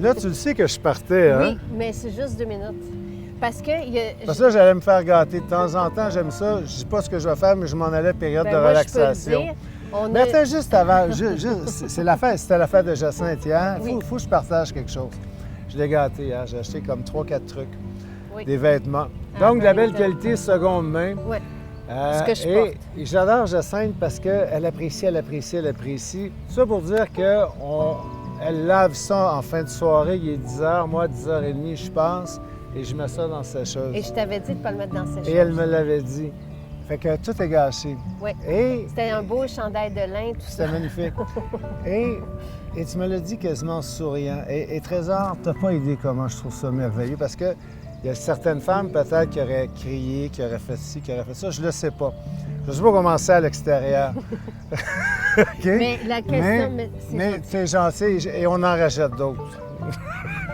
Là, tu le sais que je partais, hein? Oui, mais c'est juste 2 minutes. Parce que... Parce que là, j'allais me faire gâter. De temps en temps, j'aime ça. Je dis pas ce que je vais faire, mais je m'en allais période de moi, relaxation. je peux le dire. Mais attends, juste avant, c'était la fête de Jacinthe hier. Oui. Faut que je partage quelque chose. Je l'ai gâté hier. J'ai acheté comme 3-4 trucs. Oui. Des vêtements. Ah, Donc, de la ben, belle qualité, seconde main. Oui. Ce que je porte. Et j'adore Jacinthe parce qu'elle apprécie, elle apprécie, elle apprécie. Ça pour dire qu'elle lave ça en fin de soirée. Il est 10h, moi, 10h30, je passe. Et je mets ça dans sa sécheuse. Et je t'avais dit de ne pas le mettre dans sa sécheuse. Et elle me l'avait dit. Fait que tout est gâché. Oui. Et c'était un beau chandail de lin, tout ça. c'était magnifique. et tu me l'as dit quasiment en souriant. Et Trésor, t'as pas idée comment je trouve ça merveilleux parce que il y a certaines femmes peut-être qui auraient crié, qui auraient fait ci, qui auraient fait ça. Je le sais pas. Je ne sais pas comment c'est à l'extérieur. Okay? Mais la question... Mais c'est gentil et on en rachète d'autres.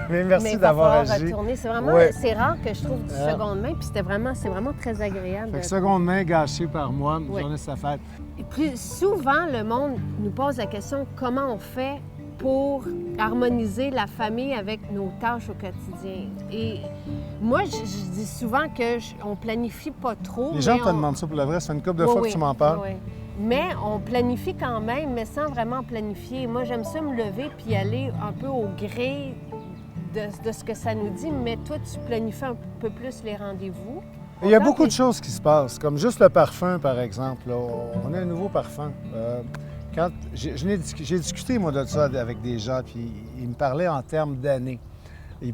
Mais merci d'avoir agi. Retourner. C'est vraiment, ouais. C'est rare que je trouve du seconde main, puis c'est vraiment très agréable. Fait que seconde main gâchée par moi, oui. journée de sa fête. Et plus souvent, le monde nous pose la question comment on fait pour harmoniser la famille avec nos tâches au quotidien. Et moi, je dis souvent qu'on planifie pas trop. Les gens te demandent ça pour le vrai, c'est une couple de fois que tu m'en parles. Oui. Mais on planifie quand même, mais sans vraiment planifier. Moi, j'aime ça me lever puis aller un peu au gré de ce que ça nous dit, mais toi, tu planifies un peu plus les rendez-vous. Il y a beaucoup de choses qui se passent, comme juste le parfum, par exemple. Là. On a un nouveau parfum. J'ai discuté, moi, de ça avec des gens, puis ils me parlaient en termes d'années. Les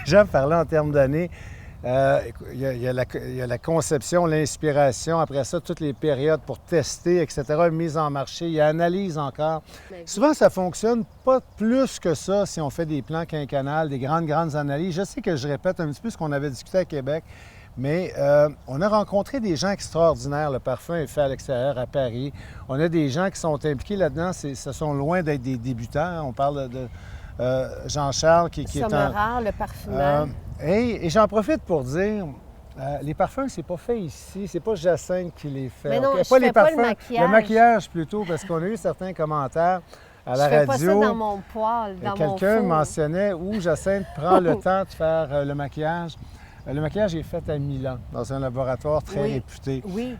gens parlaient en termes d'années. Il y a la conception, l'inspiration, après ça, toutes les périodes pour tester, etc., mise en marché. Il y a analyse encore. Souvent, ça fonctionne pas plus que ça si on fait des plans quinquennales, des grandes analyses. Je sais que je répète un petit peu ce qu'on avait discuté à Québec, mais on a rencontré des gens extraordinaires. Le parfum est fait à l'extérieur, à Paris. On a des gens qui sont impliqués là-dedans. Ce sont loin d'être des débutants. On parle de Jean-Charles qui est Sommerard, le parfumeur. Et j'en profite pour dire, les parfums, c'est pas fait ici. C'est pas Jacinthe qui les fait. Mais non, okay? je fais les pas parfums, le maquillage. Le maquillage plutôt, parce qu'on a eu certains commentaires à la radio. Je fais pas ça dans mon poêle, dans mon four. Quelqu'un mentionnait où Jacinthe prend le temps de faire le maquillage. Le maquillage est fait à Milan, dans un laboratoire très réputé. Oui.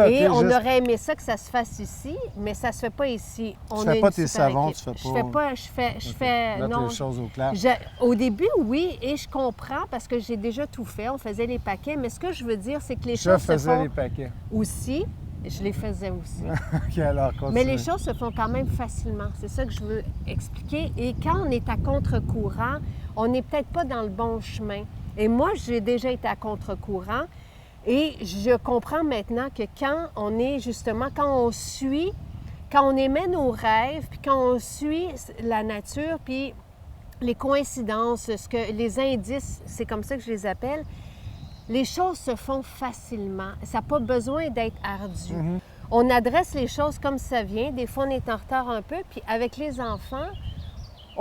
Et on aurait aimé ça que ça se fasse ici, mais ça se fait pas ici. Tu fais pas tes savons, tu fais pas... Je fais non. Les choses au clair. Au début, oui, et je comprends parce que j'ai déjà tout fait. On faisait les paquets, mais ce que je veux dire, c'est que les choses se font les paquets. aussi. Je les faisais aussi. OK, alors continue. Mais les choses se font quand même facilement. C'est ça que je veux expliquer. Et quand on est à contre-courant, on n'est peut-être pas dans le bon chemin. Et moi, j'ai déjà été à contre-courant et je comprends maintenant que quand on est justement, quand on émet nos rêves, puis quand on suit la nature, puis les coïncidences, les indices, c'est comme ça que je les appelle, les choses se font facilement. Ça n'a pas besoin d'être ardu. Mm-hmm. On adresse les choses comme ça vient. Des fois, on est en retard un peu, puis avec les enfants,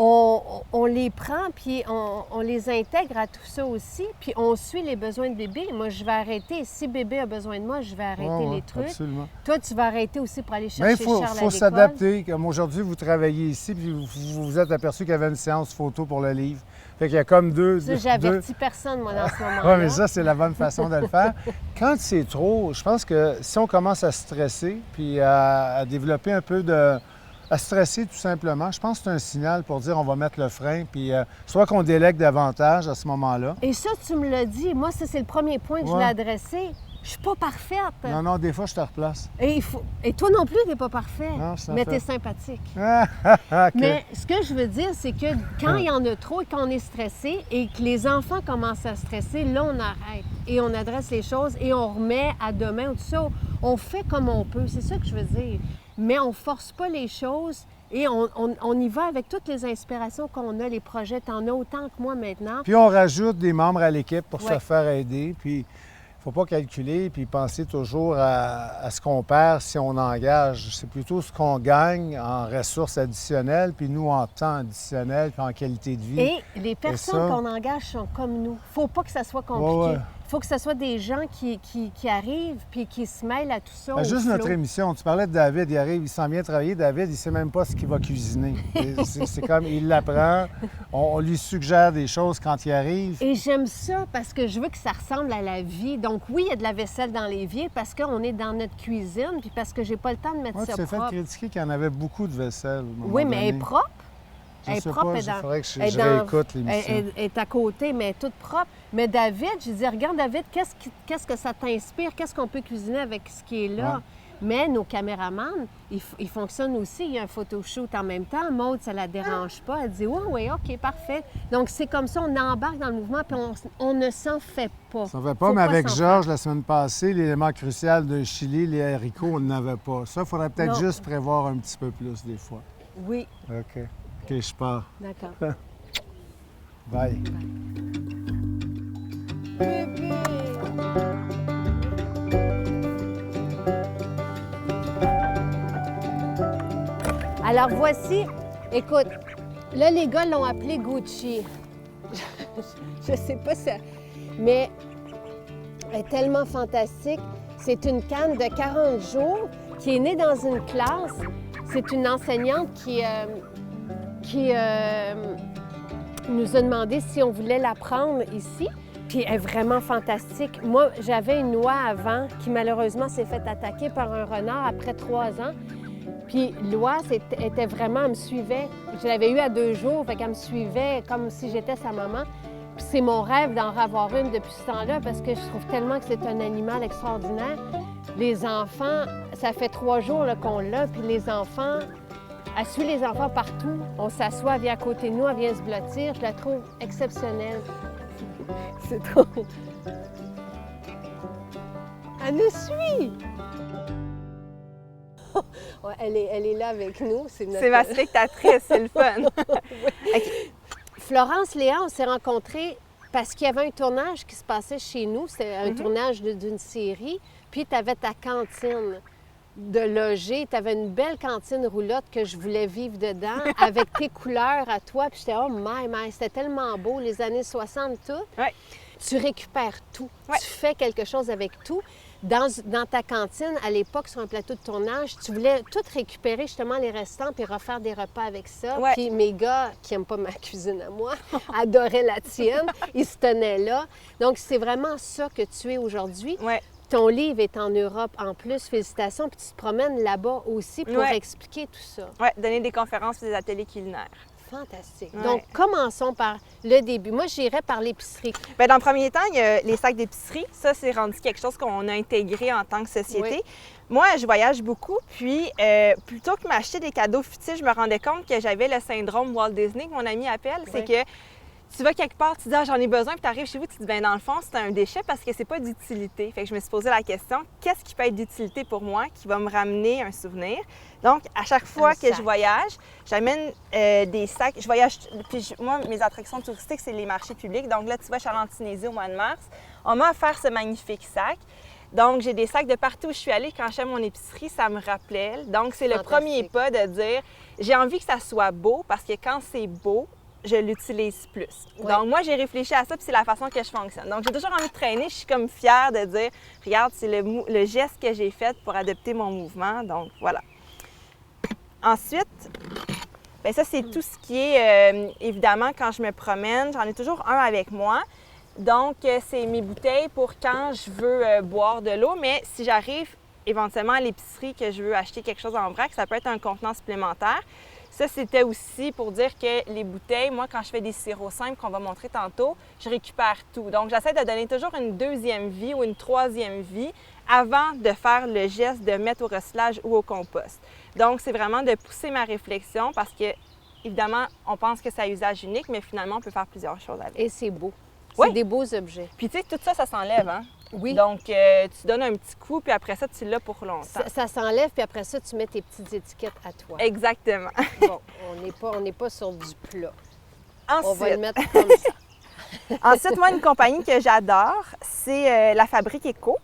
on les prend, puis on les intègre à tout ça aussi, puis on suit les besoins de bébé. Moi, je vais arrêter. Si bébé a besoin de moi, je vais arrêter les trucs. Absolument. Toi, tu vas arrêter aussi pour aller chercher Charles à l'école. Il faut s'adapter. Comme aujourd'hui, vous travaillez ici, puis vous vous êtes aperçu qu'il y avait une séance photo pour le livre. Fait qu'il y a comme deux... Ça, j'avertis personne, moi, dans ce moment-là. Oui, mais ça, c'est la bonne façon de le faire. Quand c'est trop, je pense que si on commence à stresser, puis à développer un peu à stresser tout simplement, je pense que c'est un signal pour dire on va mettre le frein, puis soit qu'on délègue davantage à ce moment-là. Et ça, tu me l'as dit. Moi, ça, c'est le premier point que je l'ai adressé. Je suis pas parfaite. Non, des fois, je te replace. Et toi non plus, tu n'es pas parfait. Non, mais tu es sympathique. Okay. Mais ce que je veux dire, c'est que quand il y en a trop et quand on est stressé et que les enfants commencent à stresser, là, on arrête. Et on adresse les choses et on remet à demain ou tout ça. On fait comme on peut. C'est ça que je veux dire. Mais on ne force pas les choses et on y va avec toutes les inspirations qu'on a, les projets. Tu en as autant que moi maintenant. Puis on rajoute des membres à l'équipe pour se faire aider. Puis il ne faut pas calculer puis penser toujours à ce qu'on perd si on engage. C'est plutôt ce qu'on gagne en ressources additionnelles, puis nous en temps additionnel, puis en qualité de vie. Et les personnes qu'on engage sont comme nous. Il ne faut pas que ça soit compliqué. Il faut que ce soit des gens qui arrivent puis qui se mêlent à tout ça. Ben, au juste flot. notre émission, tu parlais de David, il arrive, il s'en vient travailler. David, il ne sait même pas ce qu'il va cuisiner. C'est comme, il l'apprend, on lui suggère des choses quand il arrive. Et j'aime ça parce que je veux que ça ressemble à la vie. Donc oui, il y a de la vaisselle dans l'évier parce qu'on est dans notre cuisine puis parce que j'ai pas le temps de mettre Moi, tu ça t'es fait propre. critiquer qu'il y en avait beaucoup de vaisselle. Oui, mais elle est propre. Je Elle est sais propre, pas, elle est il dans- faudrait que je elle est dans- réécoute l'émission. Elle est à côté, mais elle est toute propre. Mais David, je dis, regarde David, qu'est-ce que ça t'inspire? Qu'est-ce qu'on peut cuisiner avec ce qui est là? Ouais. Mais nos caméramans, ils fonctionnent aussi. Il y a un photoshoot en même temps. Maude, ça la dérange pas. Elle dit, oui, OK, parfait. Donc, c'est comme ça, on embarque dans le mouvement puis on ne s'en fait pas. Ça ne fait pas, Faut mais avec s'en Georges, la semaine passée, l'élément crucial de chili, les haricots, on n'avait pas. Ça, il faudrait peut-être Non. juste prévoir un petit peu plus des fois. faire. Oui, OK. OK, je pars. d'accord. Bye. Bébé! Alors voici, écoute, là les gars l'ont appelé Gucci. Je sais pas ça, mais elle est tellement fantastique. C'est une canne de 40 jours qui est née dans une classe. C'est une enseignante qui nous a demandé si on voulait la prendre ici. Puis elle est vraiment fantastique. Moi, j'avais une oie avant qui malheureusement s'est fait attaquer par un renard après 3 ans. Puis l'oie, était vraiment, elle me suivait. Je l'avais eue à 2 jours, fait qu'elle me suivait comme si j'étais sa maman. Puis c'est mon rêve d'en avoir une depuis ce temps-là parce que je trouve tellement que c'est un animal extraordinaire. Les enfants, ça fait 3 jours là, qu'on l'a, puis les enfants, elle suit les enfants partout. On s'assoit, elle vient à côté de nous, elle vient se blottir. Je la trouve exceptionnelle. C'est trop. Elle nous suit! Ouais, elle est là avec nous. C'est ma spectatrice, c'est le fun. Florence Léa, on s'est rencontrés parce qu'il y avait un tournage qui se passait chez nous. C'était un tournage d'une série. Puis tu avais ta cantine de loger. Tu avais une belle cantine roulotte que je voulais vivre dedans avec tes couleurs à toi. Puis j'étais, oh my, c'était tellement beau, les années 60, tout. Ouais. Tu récupères tout. Ouais. Tu fais quelque chose avec tout. Dans ta cantine, à l'époque, sur un plateau de tournage, tu voulais tout récupérer, justement, les restants, puis refaire des repas avec ça. Ouais. Puis mes gars, qui n'aiment pas ma cuisine à moi, adoraient la tienne. Ils se tenaient là. Donc, c'est vraiment ça que tu es aujourd'hui. Ouais. Ton livre est en Europe en plus. Félicitations. Puis tu te promènes là-bas aussi pour Ouais. expliquer tout ça. Ouais, donner des conférences et des ateliers culinaires. Fantastique. Ouais. Donc, commençons par le début. Moi, j'irais par l'épicerie. Bien, dans le premier temps, il y a les sacs d'épicerie. Ça, c'est rendu quelque chose qu'on a intégré en tant que société. Oui. Moi, je voyage beaucoup, puis plutôt que m'acheter des cadeaux futiles, je me rendais compte que j'avais le syndrome Walt Disney, que mon ami appelle. Oui. C'est que tu vas quelque part, tu dis « Ah, j'en ai besoin », puis tu arrives chez vous, tu te dis « Bien, dans le fond, c'est un déchet parce que c'est pas d'utilité. » Fait que je me suis posé la question « Qu'est-ce qui peut être d'utilité pour moi, qui va me ramener un souvenir? » Donc, à chaque fois que sac. je voyage, j'amène des sacs. Je voyage, puis moi, mes attractions touristiques, c'est les marchés publics. Donc là, tu vois, je suis allée en Tunisie au mois de mars. On m'a offert ce magnifique sac. Donc, j'ai des sacs de partout où je suis allée. Quand j'aime mon épicerie, ça me rappelle. Donc, c'est le Fantastique. premier pas de dire, j'ai envie que ça soit beau parce que quand c'est beau, je l'utilise plus. Ouais. Donc, moi, j'ai réfléchi à ça, puis c'est la façon que je fonctionne. Donc, j'ai toujours envie de traîner. Je suis comme fière de dire, regarde, c'est le geste que j'ai fait pour adopter mon mouvement. Donc, voilà. Ensuite, bien ça, c'est tout ce qui est, évidemment, quand je me promène, j'en ai toujours un avec moi. Donc, c'est mes bouteilles pour quand je veux boire de l'eau. Mais si j'arrive éventuellement à l'épicerie que je veux acheter quelque chose en vrac, ça peut être un contenant supplémentaire. Ça, c'était aussi pour dire que les bouteilles, moi, quand je fais des sirops simples qu'on va montrer tantôt, je récupère tout. Donc, j'essaie de donner toujours une deuxième vie ou une troisième vie avant de faire le geste de mettre au recyclage ou au compost. Donc, c'est vraiment de pousser ma réflexion parce que, évidemment, on pense que c'est à usage unique, mais finalement, on peut faire plusieurs choses avec. Et c'est beau. Oui. C'est des beaux objets. Puis, tu sais, tout ça, ça s'enlève, hein? Oui. Donc, tu donnes un petit coup, puis après ça, tu l'as pour longtemps. Ça s'enlève, puis après ça, tu mets tes petites étiquettes à toi. Exactement. Bon, on n'est pas sur du plat. On va le Ensuite, mettre comme ça. ensuite, moi, une compagnie que j'adore, c'est la Fabrique Éco.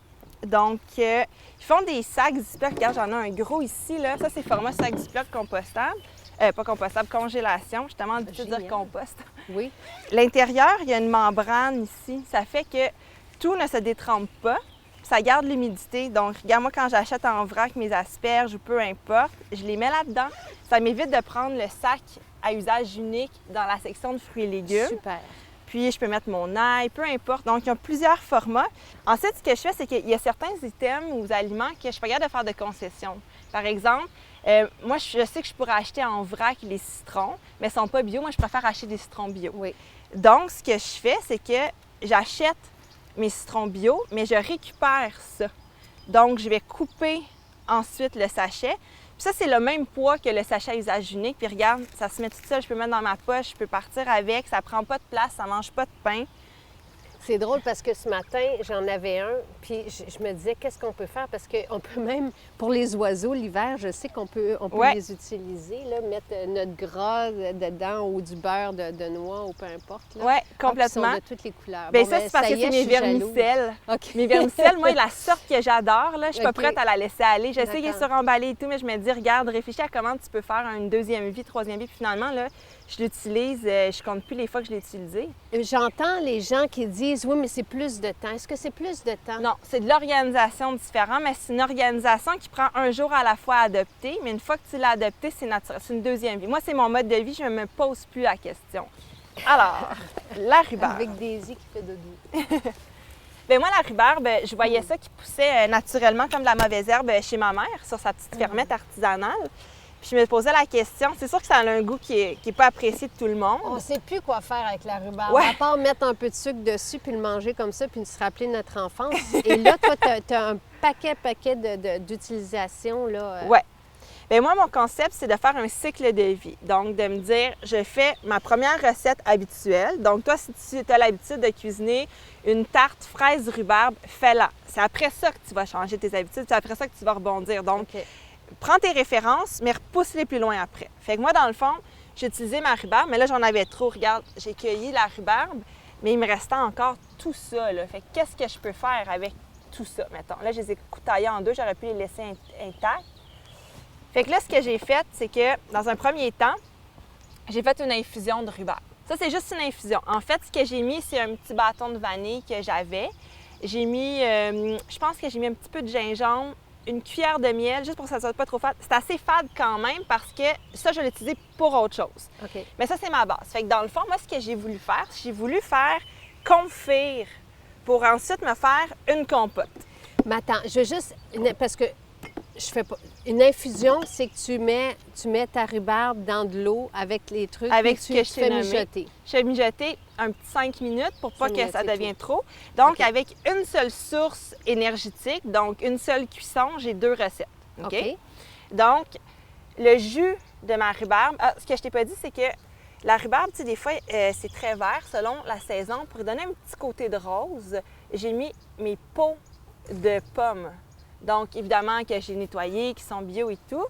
Donc, ils font des sacs Ziploc. Regarde, j'en ai un gros ici, là. Ça, c'est format sac Ziploc compostable. Pas compostable, congélation. Justement, habitué de dire Génial. compost. Oui. L'intérieur, il y a une membrane ici. Ça fait que tout ne se détrempe pas. Ça garde l'humidité. Donc, regarde, moi, quand j'achète en vrac mes asperges ou peu importe, je les mets là-dedans. Ça m'évite de prendre le sac à usage unique dans la section de fruits et légumes. Super. Puis, je peux mettre mon ail, peu importe. Donc, il y a plusieurs formats. Ensuite, ce que je fais, c'est qu'il y a certains items ou aliments que je suis pas capable de faire de concessions. Par exemple, moi, je sais que je pourrais acheter en vrac les citrons, mais ils ne sont pas bio. Moi, je préfère acheter des citrons bio. Oui. Donc, ce que je fais, c'est que j'achète mes citrons bio, mais je récupère ça. Donc, je vais couper ensuite le sachet. Puis ça, c'est le même poids que le sachet à usage unique. Puis regarde, ça se met tout seul, je peux mettre dans ma poche, je peux partir avec, ça prend pas de place, ça mange pas de pain. C'est drôle parce que ce matin, j'en avais un, puis je me disais, qu'est-ce qu'on peut faire? Parce qu'on peut même, pour les oiseaux, l'hiver, je sais qu'on peut, Ouais. les utiliser, là, mettre notre gras dedans ou du beurre de noix ou peu importe. Là. Oui, Ah, puis ils complètement. sont de toutes les couleurs. Bien, Bon, ça, ben, c'est parce que y est, c'est mes je suis jalouse. vermicelles. OK. Mes vermicelles, moi, la sorte que j'adore, là, je suis pas OK. prête à la laisser aller. Je sais qu'elle est D'accord. suremballée et tout, mais je me dis, regarde, réfléchis à comment tu peux faire une deuxième vie, troisième vie. Puis finalement, là, je l'utilise, je compte plus les fois que je l'ai utilisé. J'entends les gens qui disent, oui, mais c'est plus de temps. Est-ce que c'est plus de temps? Non, c'est de l'organisation différente, mais c'est une organisation qui prend un jour à la fois à adopter, mais une fois que tu l'as adopté, c'est naturel, c'est une deuxième vie. Moi, c'est mon mode de vie, je ne me pose plus la question. Alors, la rhubarbe. Avec Daisy qui fait dodo. Bien, moi, la rhubarbe, je voyais ça qui poussait naturellement comme de la mauvaise herbe chez ma mère sur sa petite fermette artisanale. Puis je me posais la question, c'est sûr que ça a un goût qui est pas apprécié de tout le monde. On ne sait plus quoi faire avec la rhubarbe, Ouais. à part mettre un peu de sucre dessus puis le manger comme ça puis se rappeler notre enfance. Et là, toi, tu as un paquet d'utilisations. Ouais. Bien, moi, mon concept, c'est de faire un cycle de vie. Donc, de me dire, je fais ma première recette habituelle. Donc, toi, si tu as l'habitude de cuisiner une tarte fraise rhubarbe, fais-la. C'est après ça que tu vas changer tes habitudes, c'est après ça que tu vas rebondir. Donc, OK. prends tes références, mais repousse-les plus loin après. Fait que moi, dans le fond, j'ai utilisé ma rhubarbe, mais là, j'en avais trop. Regarde, j'ai cueilli la rhubarbe, mais il me restait encore tout ça, là. Fait que qu'est-ce que je peux faire avec tout ça, mettons? Là, je les ai taillés en deux, j'aurais pu les laisser intacts. Fait que là, ce que j'ai fait, c'est que, dans un premier temps, j'ai fait une infusion de rhubarbe. Ça, c'est juste une infusion. En fait, ce que j'ai mis, c'est un petit bâton de vanille que j'avais. J'ai mis, je pense que j'ai mis un petit peu de gingembre, une cuillère de miel, juste pour que ça ne soit pas trop fade. C'est assez fade quand même parce que ça, je l'ai utilisé pour autre chose. OK. Mais ça, c'est ma base. Fait que dans le fond, moi, ce que j'ai voulu faire confire pour ensuite me faire une compote. Mais attends, je veux juste... Parce que je fais pas... Une infusion, c'est que tu mets ta rhubarbe dans de l'eau avec les trucs Avec puis ce tu que je tu t'ai fais nommé. mijoter. Je fais mijoter un petit 5 minutes pour pas que ça Mijoter devienne tout. trop. Donc, OK. avec une seule source énergétique, donc une seule cuisson, j'ai 2 recettes. OK? OK. Donc, le jus de ma rhubarbe, ce que je t'ai pas dit, c'est que la rhubarbe, tu sais, des fois, c'est très vert selon la saison. Pour lui donner un petit côté de rose, j'ai mis mes peaux de pommes. Donc, évidemment, que j'ai nettoyées, qui sont bio et tout.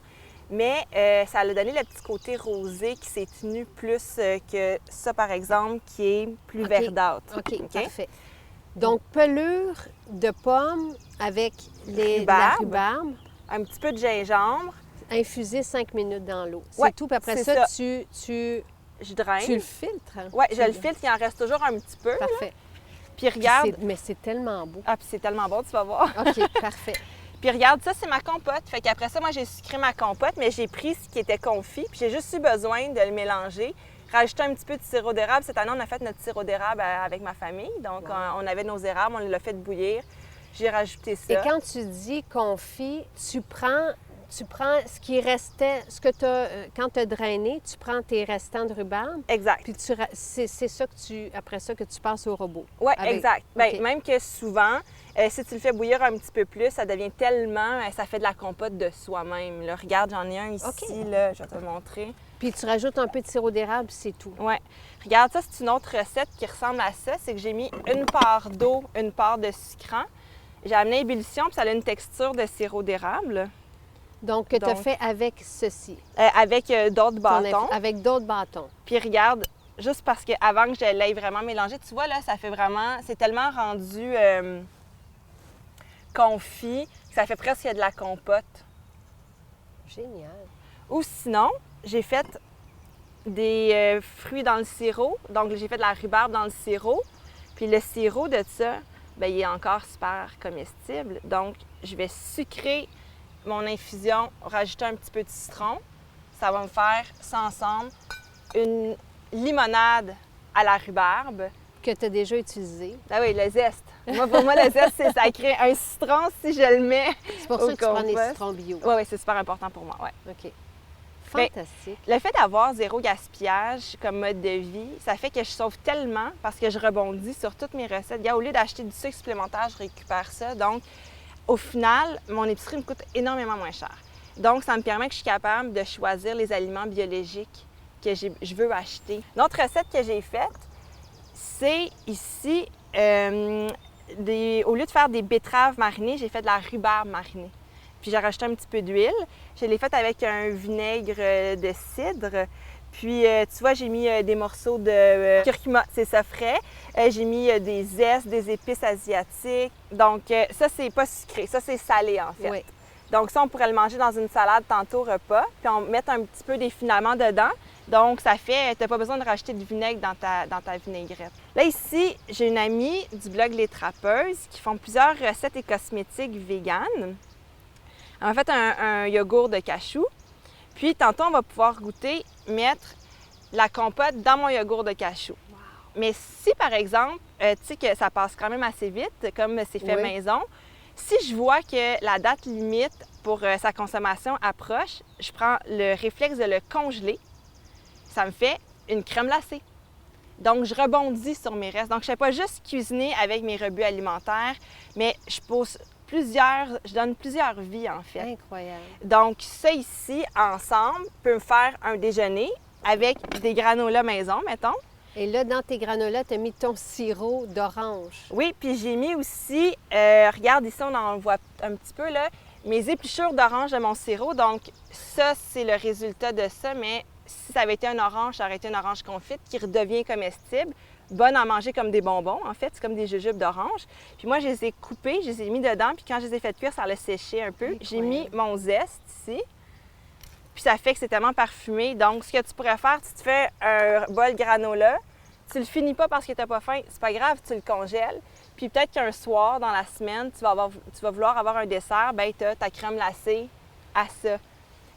Mais ça a donné le petit côté rosé qui s'est tenu plus que ça, par exemple, qui est plus OK. verdâtre. OK, parfait. Donc, pelure de pommes avec la Rhubarbe. rhubarbe, Un petit peu de gingembre, infusée 5 minutes dans l'eau. C'est Ouais, tout. Puis après c'est ça, ça. tu je draine. le filtres. hein? Oui, je le filtre, il en reste toujours un petit peu. Parfait. Puis Puis regarde. mais c'est tellement beau. Ah, puis c'est tellement bon, tu vas voir. OK, parfait. Puis regarde, ça, c'est ma compote. Fait qu'après ça, moi, j'ai sucré ma compote, mais j'ai pris ce qui était confit, puis j'ai juste eu besoin de le mélanger. Rajouter un petit peu de sirop d'érable. Cette année, on a fait notre sirop d'érable avec ma famille. Donc, on avait nos érables, on les a fait bouillir. J'ai rajouté ça. Et quand tu dis confit, tu prends ce qui restait, ce que tu as, quand tu as drainé, tu prends tes restants de rhubarbe, Exact. puis c'est ça que après ça que tu passes au robot. Oui, Avec- exact. Bien, OK. même que souvent, si tu le fais bouillir un petit peu plus, ça devient tellement... ça fait de la compote de soi-même. Là. Regarde, j'en ai un ici, OK. là, je vais te le montrer. Puis tu rajoutes un peu de sirop d'érable, c'est tout. Oui. Regarde, ça, c'est une autre recette qui ressemble à ça. C'est que j'ai mis une part d'eau, une part de sucrant. J'ai amené à ébullition, puis ça a une texture de sirop d'érable. Donc, que tu as Donc, fait avec ceci. Avec d'autres bâtons. Avec d'autres bâtons. Puis regarde, juste parce qu'avant que je l'aie vraiment mélangé, tu vois, là, ça fait vraiment... C'est tellement rendu confit que ça fait presque de la compote. Génial. Ou sinon, j'ai fait des fruits dans le sirop. Donc, j'ai fait de la rhubarbe dans le sirop. Puis le sirop de ça, bien, il est encore super comestible. Donc, je vais sucrer mon infusion, rajouter un petit peu de citron. Ça va me faire, ça ensemble, une limonade à la rhubarbe. Que tu as déjà utilisé. Ah oui, le zeste. Moi, pour moi, le zeste, c'est sacré. Un citron, si je le mets C'est pour ça que tu prends des citrons bio. Oui, c'est super important pour moi, ouais. OK. Fantastique. Le fait d'avoir zéro gaspillage comme mode de vie, ça fait que je sauve tellement parce que je rebondis sur toutes mes recettes. Au lieu d'acheter du sucre supplémentaire, je récupère ça. Donc, au final, mon épicerie me coûte énormément moins cher. Donc, ça me permet que je suis capable de choisir les aliments biologiques que je veux acheter. Une autre recette que j'ai faite, c'est ici, au lieu de faire des betteraves marinées, j'ai fait de la rhubarbe marinée. Puis j'ai rajouté un petit peu d'huile. Je l'ai faite avec un vinaigre de cidre. Puis, tu vois, j'ai mis des morceaux de curcuma, c'est ça frais. J'ai mis des zestes, des épices asiatiques. Donc, ça, c'est pas sucré. Ça, c'est salé, en fait. Oui. Donc, ça, on pourrait le manger dans une salade tantôt au repas. Puis, on met un petit peu d'effinament dedans. Donc, ça fait, tu n'as pas besoin de rajouter du vinaigre dans ta vinaigrette. Là, ici, j'ai une amie du blog Les Trappeuses qui font plusieurs recettes et cosmétiques véganes. Elle m'a fait un yogourt de cachou. Puis, tantôt, on va pouvoir goûter, mettre la compote dans mon yogourt de cachou. Wow. Mais si, par exemple, tu sais que ça passe quand même assez vite, comme c'est fait maison, si je vois que la date limite pour sa consommation approche, je prends le réflexe de le congeler. Ça me fait une crème glacée. Donc, je rebondis sur mes restes. Donc, je ne fais pas juste cuisiner avec mes rebuts alimentaires, mais je donne plusieurs vies, en fait. Incroyable. Donc, ça ici, ensemble, peut me faire un déjeuner avec des granolas maison, mettons. Et là, dans tes granolas, tu as mis ton sirop d'orange. Oui, puis j'ai mis aussi, regarde ici, on en voit un petit peu, là, mes épluchures d'orange de mon sirop. Donc, ça, c'est le résultat de ça, mais si ça avait été un orange, ça aurait été une orange confite qui redevient comestible. Bonne à manger comme des bonbons, en fait. C'est comme des jujubes d'orange. Puis moi, je les ai coupés, je les ai mis dedans, puis quand je les ai fait cuire, ça l'a séché un peu. J'ai mis mon zeste ici. Puis ça fait que c'est tellement parfumé. Donc, ce que tu pourrais faire, tu te fais un bol granola, tu le finis pas parce que tu n'as pas faim, c'est pas grave, tu le congèles. Puis peut-être qu'un soir, dans la semaine, tu vas vouloir avoir un dessert, bien, tu as ta crème glacée à ça.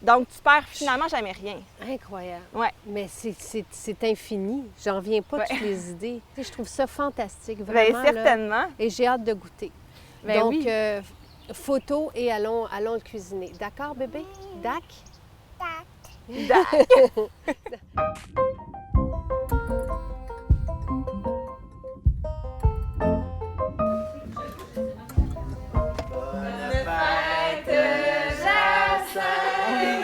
Donc, tu perds finalement jamais rien. Incroyable. Ouais. Mais c'est infini. J'en reviens pas de toutes les idées. Tu sais, je trouve ça fantastique, Bien, vraiment. certainement. Là, et j'ai hâte de goûter. Bien, donc, oui. photo et allons le cuisiner. D'accord, bébé? Dac? Dac. Bonne fête, Jacinthe!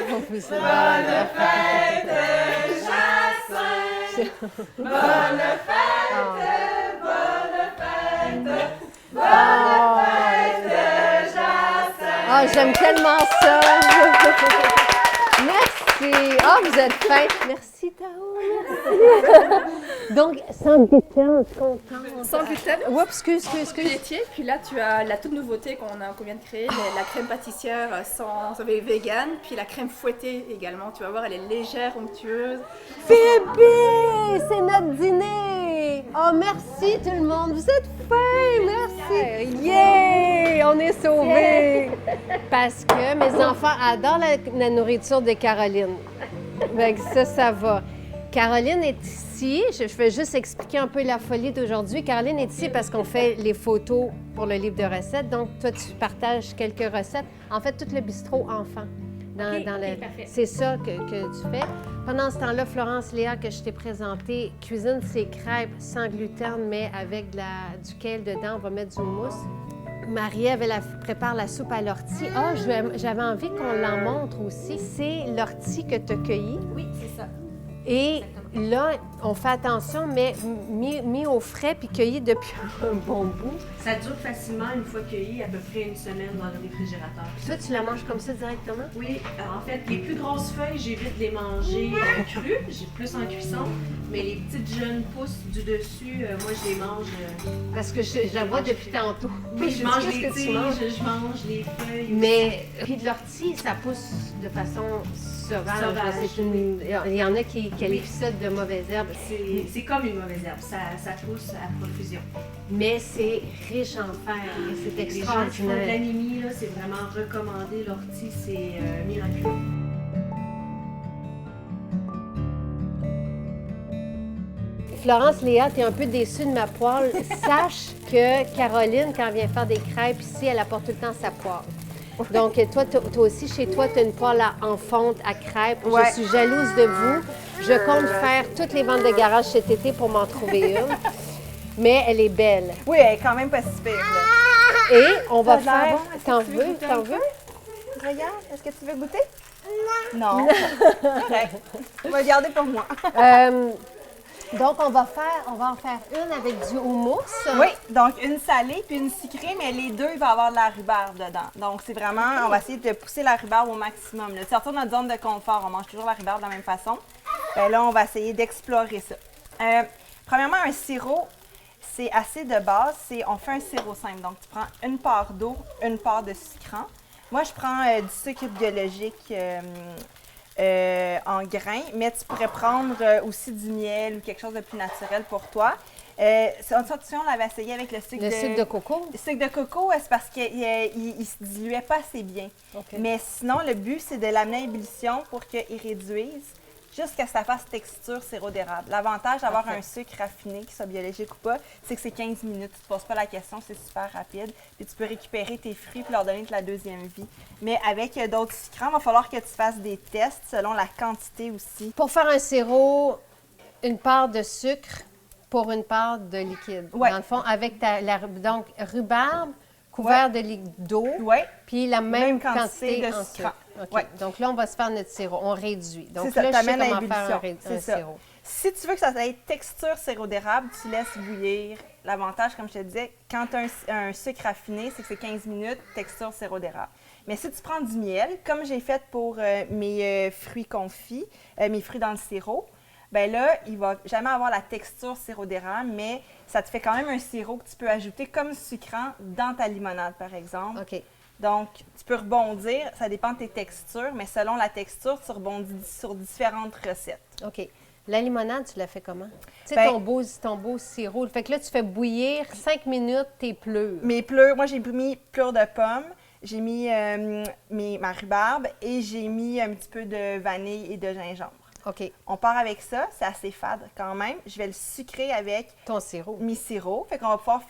Bonne fête, Jacinthe! Ah, j'aime tellement ça! Merci! Ah, vous êtes fin! Merci, Tao! Donc, sans gluten, contente. Sans gluten. Oups, excuse. Laitier. Puis là, tu as la toute nouveauté qu'on vient de créer, la crème pâtissière vegan, puis la crème fouettée également. Tu vas voir, elle est légère, onctueuse. Bébé! C'est notre dîner! Oh, merci tout le monde! Vous êtes fins! Merci! Yeah! On est sauvés! Parce que mes enfants adorent la nourriture de Caroline. Fait que ça va. Caroline est ici. Je vais juste expliquer un peu la folie d'aujourd'hui. Caroline est ici parce qu'on fait les photos pour le livre de recettes. Donc, toi, tu partages quelques recettes. En fait, tout le bistrot enfant. C'est ça que tu fais. Pendant ce temps-là, Florence Léa, que je t'ai présentée, cuisine ses crêpes sans gluten, mais avec du kale dedans. On va mettre du houmous. Marie-Ève, elle prépare la soupe à l'ortie. Ah, j'avais envie qu'on l'en montre aussi. C'est l'ortie que tu as cueillie. Oui, c'est ça. Et là, on fait attention, mais mis au frais puis cueilli depuis un bon bout. Ça dure facilement, une fois cueilli, à peu près une semaine dans le réfrigérateur. Toi, tu la manges comme ça directement? Oui, en fait, les plus grosses feuilles, j'évite de les manger crues, j'ai plus en cuisson. Mais les petites jeunes pousses du dessus, moi, je les mange. Parce que je la vois depuis tantôt. Oui, je mange Qu'est-ce les que tu tiges, manges? je mange les feuilles. Mais, puis de l'ortie, ça pousse de façon sauvage. Sauvage. Il y en a qui qualifient ça de mauvaise herbe. C'est comme une mauvaise herbe, ça pousse à profusion. Mais c'est riche en fer. C'est Les gens qui font de extraordinaire. l'anémie, là, c'est vraiment recommandé. L'ortie, c'est miraculeux. Florence, Léa, tu es un peu déçue de ma poêle. Sache que Caroline, quand elle vient faire des crêpes ici, elle apporte tout le temps sa poêle. Donc, toi aussi, chez toi, tu as une poêle en fonte à crêpes. Ouais. Je suis jalouse de vous. Je compte faire toutes les ventes de garage cet été pour m'en trouver une. Mais elle est belle. Oui, elle est quand même pas si pire. Là. Et on va Ça a l'air faire... bon. Est-ce que T'en tu veux veux? goûter T'en un veux? Regarde, est-ce que tu veux goûter? Non. Correct. Je vais le garder pour moi. Donc, on va en faire une avec du houmous. Oui, donc une salée puis une sucrée, mais les deux, il va y avoir de la rhubarbe dedans. Donc, c'est vraiment, on va essayer de pousser la rhubarbe au maximum. Là. Sortir de notre zone de confort, on mange toujours la rhubarbe de la même façon. Là, on va essayer d'explorer ça. Premièrement, un sirop, c'est assez de base. On fait un sirop simple. Donc, tu prends une part d'eau, une part de sucrant. Moi, je prends du sucre biologique en grains, mais tu pourrais prendre aussi du miel ou quelque chose de plus naturel pour toi. On l'avait essayé avec le sucre de coco. Le sucre de coco, c'est parce qu'il ne se diluait pas assez bien. Okay. Mais sinon, le but, c'est de l'amener à ébullition pour qu'il réduise jusqu'à ce que ça fasse texture sirop d'érable. L'avantage d'avoir un sucre raffiné, qu'il soit biologique ou pas, c'est que c'est 15 minutes. Tu ne te poses pas la question, c'est super rapide. Puis tu peux récupérer tes fruits et leur donner de la deuxième vie. Mais avec d'autres sucrants, il va falloir que tu fasses des tests selon la quantité aussi. Pour faire un sirop, une part de sucre pour une part de liquide. Ouais. Dans le fond, avec donc rhubarbe couvert d'eau, puis la même quantité de en sucre. sucre. OK. Ouais. Donc là, on va se faire notre sirop. On réduit. Donc ça, là, je sais t'amènes à comment faire ébullition. un C'est ça. sirop. Si tu veux que ça ait texture sirop d'érable, tu laisses bouillir. L'avantage, comme je te disais, quand tu as un sucre raffiné, c'est que c'est 15 minutes, texture sirop d'érable. Mais si tu prends du miel, comme j'ai fait pour mes fruits confits, mes fruits dans le sirop, bien là, il ne va jamais avoir la texture sirop d'érable, mais ça te fait quand même un sirop que tu peux ajouter comme sucrant dans ta limonade, par exemple. OK. Donc, tu peux rebondir, ça dépend de tes textures, mais selon la texture, tu rebondis sur différentes recettes. OK. La limonade, tu l'as fait comment? Tu sais, Ben- ton beau sirop. Fait que là, tu fais bouillir 5 minutes tes pleurs. Mes pleurs, moi j'ai mis pleurs de pommes, j'ai mis ma rhubarbe et j'ai mis un petit peu de vanille et de gingembre. OK. On part avec ça, c'est assez fade quand même. Je vais le sucrer avec Ton sirop. mes sirops, fait qu'on va pouvoir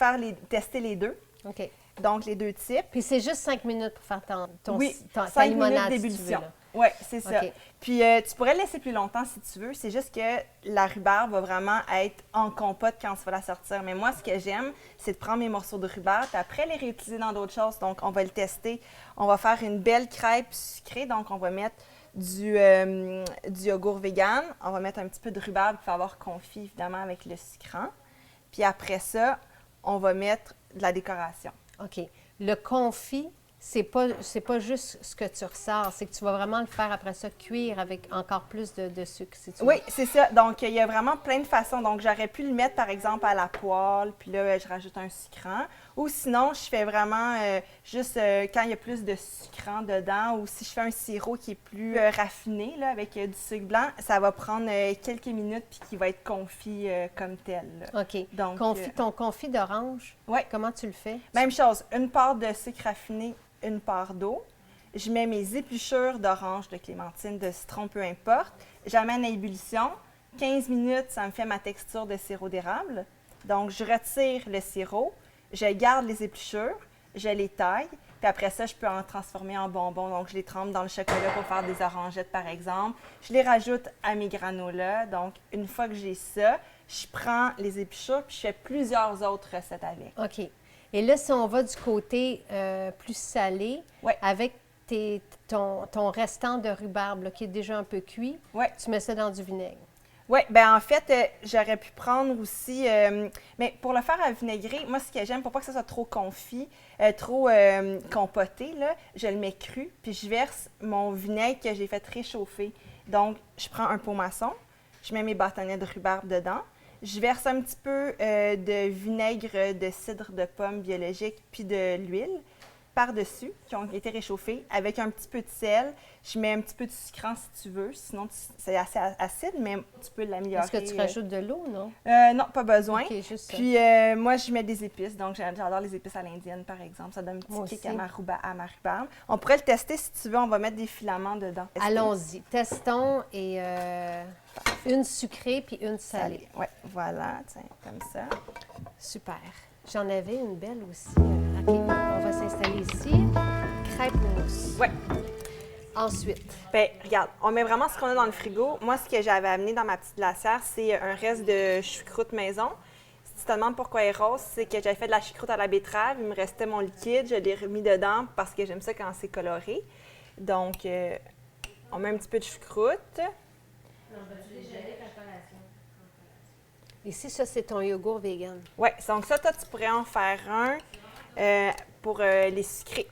tester les deux. OK. Donc les deux types. Puis c'est juste 5 minutes pour faire ta 5 limonade, minutes si tu veux, d'ébullition. là. Oui, c'est ça. OK. Puis tu pourrais le laisser plus longtemps si tu veux. C'est juste que la rhubarbe va vraiment être en compote quand tu vas la sortir. Mais moi, ce que j'aime, c'est de prendre mes morceaux de rhubarbe et après les réutiliser dans d'autres choses. Donc, on va le tester. On va faire une belle crêpe sucrée. Donc, on va mettre du yogourt vegan. On va mettre un petit peu de rhubarbe pour avoir confit, évidemment, avec le sucrant. Puis après ça, on va mettre de la décoration. OK. Le confit, c'est pas juste ce que tu ressors, c'est que tu vas vraiment le faire après ça cuire avec encore plus de sucre, si tu veux. Oui, c'est ça. Donc, il y a vraiment plein de façons. Donc, j'aurais pu le mettre, par exemple, à la poêle, puis là, je rajoute un sucrant. Ou sinon, je fais vraiment juste quand il y a plus de sucrant dedans, ou si je fais un sirop qui est plus raffiné, là, avec du sucre blanc, ça va prendre quelques minutes, puis qui va être confit comme tel. Là. OK. Donc, Ton confit d'orange, ouais. comment tu le fais? Même chose, une part de sucre raffiné, une part d'eau. Je mets mes épluchures d'orange, de clémentine, de citron, peu importe. J'amène à ébullition. 15 minutes, ça me fait ma texture de sirop d'érable. Donc, je retire le sirop, je garde les épluchures, je les taille, puis après ça, je peux en transformer en bonbons. Donc, je les trempe dans le chocolat pour faire des orangettes, par exemple. Je les rajoute à mes granolas. Donc, une fois que j'ai ça, je prends les épluchures, puis je fais plusieurs autres recettes avec. OK. Et là, si on va du côté plus salé, Ouais. avec ton restant de rhubarbe là, qui est déjà un peu cuit, Ouais. tu mets ça dans du vinaigre. Oui, bien en fait, j'aurais pu prendre aussi, mais pour le faire à vinaigrer, moi ce que j'aime, pour pas que ça soit trop confit, trop compoté, là, je le mets cru, puis je verse mon vinaigre que j'ai fait réchauffer. Donc, je prends un pot maçon, je mets mes bâtonnets de rhubarbe dedans, je verse un petit peu de vinaigre de cidre de pomme biologique, puis de l'huile. par-dessus qui ont été réchauffés avec un petit peu de sel. Je mets un petit peu de sucrant si tu veux, sinon c'est assez acide, mais tu peux l'améliorer. Est-ce que tu rajoutes de l'eau, non? Non, pas besoin. OK, juste ça. Puis moi, je mets des épices, donc j'adore les épices à l'indienne, par exemple. Ça donne un Moi petit kick aussi. à ma rhubarbe. On pourrait le tester si tu veux, on va mettre des filaments dedans. Allons-y. Testons et une sucrée puis une salée. Oui, voilà, tiens, comme ça. Super. J'en avais une belle aussi. OK, on va s'installer ici. Crêpe mousse. Oui. Ensuite, Bien, regarde, on met vraiment ce qu'on a dans le frigo. Moi, ce que j'avais amené dans ma petite glacière, c'est un reste de choucroute maison. Si tu te demandes pourquoi elle est rose, c'est que j'avais fait de la choucroute à la betterave. Il me restait mon liquide, je l'ai remis dedans parce que j'aime ça quand c'est coloré. Donc, on met un petit peu de choucroute. ici, ça, c'est ton yogourt vegan. Oui, donc ça, toi, tu pourrais en faire un pour les sucrés.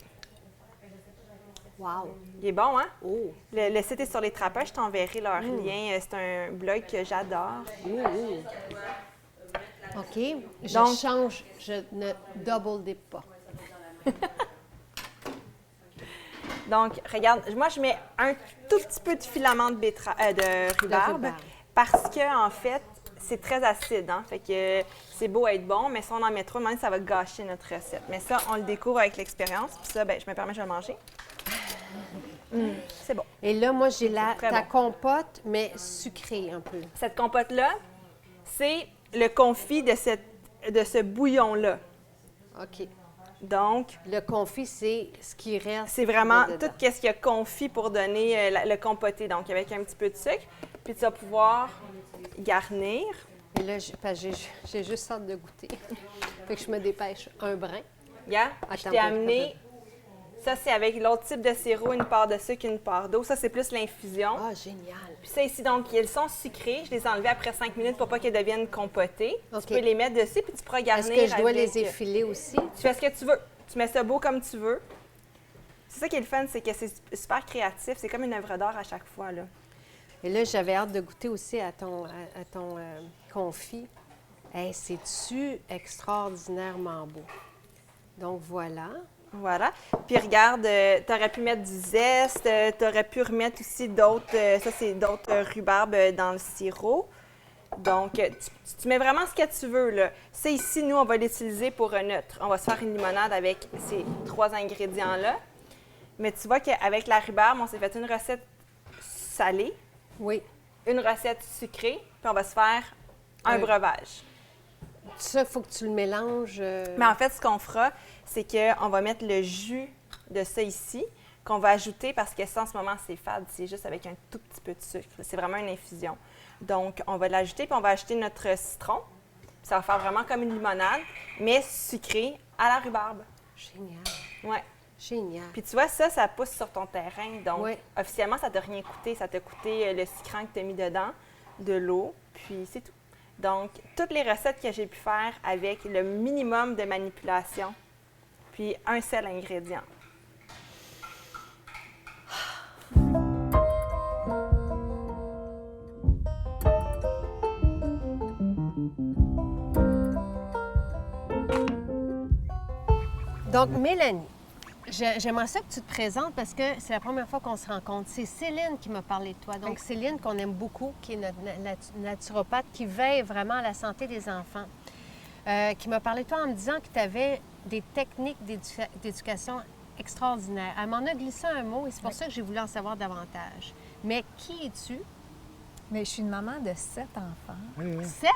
Wow! Il est bon, hein? Oh! Le site est sur les trappeurs, je t'enverrai leur lien. C'est un blog que j'adore. OK. Je Donc- change, je ne double dip pas. Donc, regarde, moi, je mets un tout petit peu de filament de rhubarbe rhubarbe. parce que, en fait, c'est très acide, hein? Fait que c'est beau être bon, mais si on en met trop, ça va gâcher notre recette. Mais ça, on le découvre avec l'expérience. Puis ça, ben, je me permets de le manger. C'est bon. Et là, moi, j'ai très ta bon. compote, mais sucrée un peu. Cette compote-là, c'est le confit de ce bouillon-là. OK. Donc, Le confit, c'est ce qui reste. c'est vraiment de tout dedans. ce qu'il y a confit pour donner le compoté. Donc, avec un petit peu de sucre. Puis tu vas pouvoir garnir. Et là, parce que j'ai juste hâte de goûter. Fait que je me dépêche un brin. Regarde, je Attends, t'ai pas amené. Ça, c'est avec l'autre type de sirop, une part de sucre, une part d'eau. Ça, c'est plus l'infusion. Ah, génial! Puis ça ici, donc, ils sont sucrés. Je les ai enlevés après 5 minutes pour pas qu'ils deviennent compotés. OK. Tu peux les mettre dessus, puis tu pourras garnir Est-ce que je dois avec- les effiler aussi? Tu fais ce que tu veux. Tu mets ça beau comme tu veux. C'est ça qui est le fun, c'est que c'est super créatif. C'est comme une œuvre d'art à chaque fois, là. Et là, j'avais hâte de goûter aussi à ton confit. Hey, c'est-tu extraordinairement beau? Donc, voilà. Voilà. Puis regarde, tu aurais pu mettre du zeste, tu aurais pu remettre aussi d'autres, ça c'est d'autres rhubarbes dans le sirop. Donc, tu mets vraiment ce que tu veux, là. Ça ici, nous, on va l'utiliser pour neutre. On va se faire une limonade avec ces 3 ingrédients-là. Mais tu vois qu'avec la rhubarbe, on s'est fait une recette salée, Oui. une recette sucrée, puis on va se faire un breuvage. Ça, il faut que tu le mélanges. Mais en fait, ce qu'on fera, c'est qu'on va mettre le jus de ça ici, qu'on va ajouter, parce que ça, en ce moment, c'est fade, c'est juste avec un tout petit peu de sucre. C'est vraiment une infusion. Donc, on va l'ajouter, puis on va ajouter notre citron. Ça va faire vraiment comme une limonade, mais sucrée à la rhubarbe. Génial. Ouais. Génial. Puis tu vois, ça pousse sur ton terrain. Donc, Ouais. officiellement, ça t'a rien coûté. Ça t'a coûté le sucrant que tu as mis dedans, de l'eau, puis c'est tout. Donc, toutes les recettes que j'ai pu faire avec le minimum de manipulation, puis un seul ingrédient. Donc, Mélanie, j'aimerais ça que tu te présentes parce que c'est la première fois qu'on se rencontre. C'est Céline qui m'a parlé de toi. Donc, Céline, qu'on aime beaucoup, qui est notre naturopathe, qui veille vraiment à la santé des enfants, qui m'a parlé de toi en me disant que tu avais des techniques d'éducation extraordinaires. Elle m'en a glissé un mot et c'est pour ça que j'ai voulu en savoir davantage. Mais qui es-tu? Mais je suis une maman de 7 enfants. Oui, oui. 7?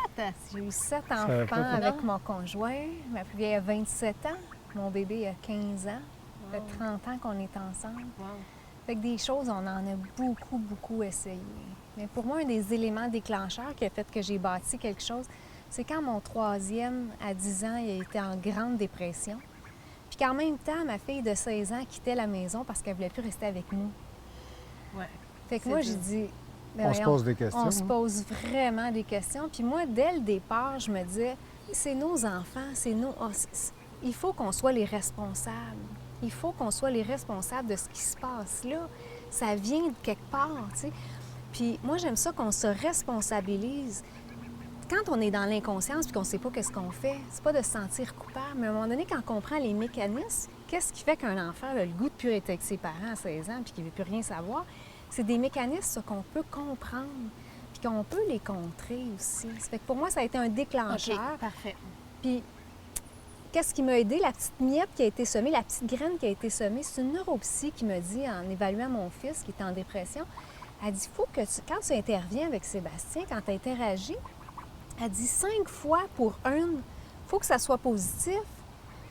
J'ai eu 7 savais enfants pas ça. avec mon conjoint. Ma plus vieille a 27 ans. Mon bébé a 15 ans. Ça fait 30 ans qu'on est ensemble. Wow. Fait que des choses, on en a beaucoup, beaucoup essayé. Mais pour moi, un des éléments déclencheurs qui a fait que j'ai bâti quelque chose, c'est quand mon troisième, à 10 ans, il a été en grande dépression. Puis qu'en même temps, ma fille de 16 ans quittait la maison parce qu'elle ne voulait plus rester avec nous. Ouais. Fait que C'est moi, dur. j'ai dit... ben On se voyons, pose des questions. On se pose vraiment des questions. Puis moi, dès le départ, je me disais, c'est nos enfants, c'est nous. Il faut qu'on soit les responsables. Il faut qu'on soit les responsables de ce qui se passe là. Ça vient de quelque part, tu sais. Puis moi, j'aime ça qu'on se responsabilise. Quand on est dans l'inconscience et qu'on ne sait pas qu'est-ce qu'on fait, c'est pas de se sentir coupable, mais à un moment donné, quand on comprend les mécanismes, qu'est-ce qui fait qu'un enfant a le goût de plus être avec ses parents à 16 ans puis qu'il ne veut plus rien savoir? C'est des mécanismes ça, qu'on peut comprendre puis qu'on peut les contrer aussi. Ça fait que pour moi, ça a été un déclencheur. OK, parfait. Puis, qu'est-ce qui m'a aidé? La petite miette qui a été semée, la petite graine qui a été semée, c'est une neuropsy qui m'a dit, en évaluant mon fils qui était en dépression, elle dit, faut que quand tu interviens avec Sébastien, quand tu interagis, elle dit 5 fois pour une, faut que ça soit positif.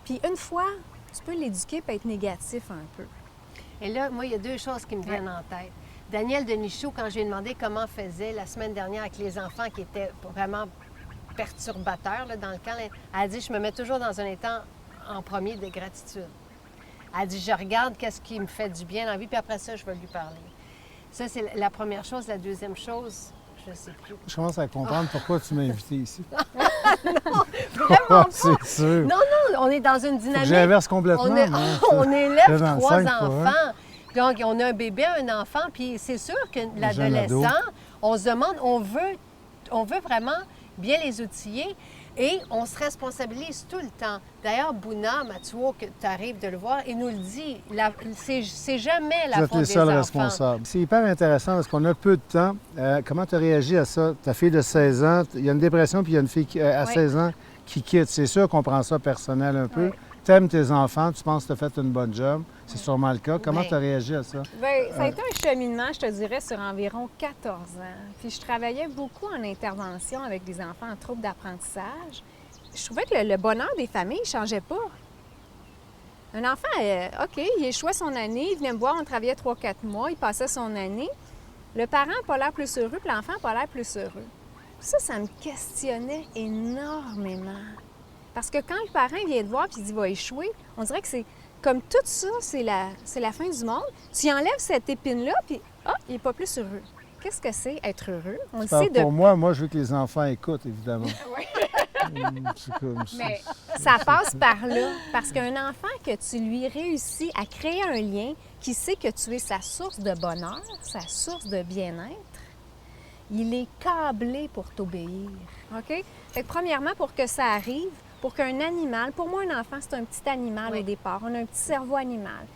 Puis une fois, tu peux l'éduquer et être négatif un peu. Et là, moi, il y a 2 choses qui me viennent en tête. Daniel Denichou, quand je lui ai demandé comment elle faisait la semaine dernière avec les enfants qui étaient vraiment perturbateurs là, dans le camp, elle a dit, je me mets toujours dans un état en premier de gratitude. Elle a dit, je regarde qu'est-ce qui me fait du bien dans la vie, puis après ça, je vais lui parler. Ça, c'est la première chose. La deuxième chose, je ne sais plus. Je commence à comprendre pourquoi tu m'as invité ici. Vraiment pas. C'est sûr. Non, non, on est dans une Faut que dynamique. j'inverse complètement. On, moi, on élève 3 25 pour un. enfants. Donc, on a un bébé, un enfant, puis c'est sûr que jeune ado. l'adolescent, on se demande, on veut vraiment bien les outiller et on se responsabilise tout le temps. D'ailleurs, Bouna Matsuo, que tu arrives de le voir, il nous le dit, c'est jamais la Vous êtes faute les des seuls enfants. responsables. C'est hyper intéressant parce qu'on a peu de temps. Comment tu as réagi à ça? Ta fille de 16 ans, il y a une dépression, puis il y a une fille à Oui. 16 ans qui quitte. C'est sûr qu'on prend ça personnel un peu. Oui. T'aimes tes enfants, tu penses que tu as fait une bonne job. C'est sûrement le cas. Comment Oui. tu as réagi à ça? Bien, ça a été un cheminement, je te dirais, sur environ 14 ans. Puis je travaillais beaucoup en intervention avec des enfants en troubles d'apprentissage. Je trouvais que le bonheur des familles ne changeait pas. Un enfant, OK, il échouait son année, il venait me voir, on travaillait 3-4 mois, il passait son année. Le parent n'a pas l'air plus heureux, puis l'enfant n'a pas l'air plus heureux. Ça me questionnait énormément. Parce que quand le parent vient te voir et il dit « va échouer », on dirait que c'est comme tout ça, c'est la fin du monde. Tu enlèves cette épine-là, puis il n'est pas plus heureux. Qu'est-ce que c'est être heureux? On le sait Pour moi, je veux que les enfants écoutent, évidemment. C'est comme ça. Mais ça passe par là. Parce qu'un enfant que tu lui réussis à créer un lien, qui sait que tu es sa source de bonheur, sa source de bien-être, il est câblé pour t'obéir. OK? Fait que premièrement, pour que ça arrive, pour qu'un animal, pour moi, un enfant, c'est un petit animal Oui. au départ. On a un petit cerveau animal.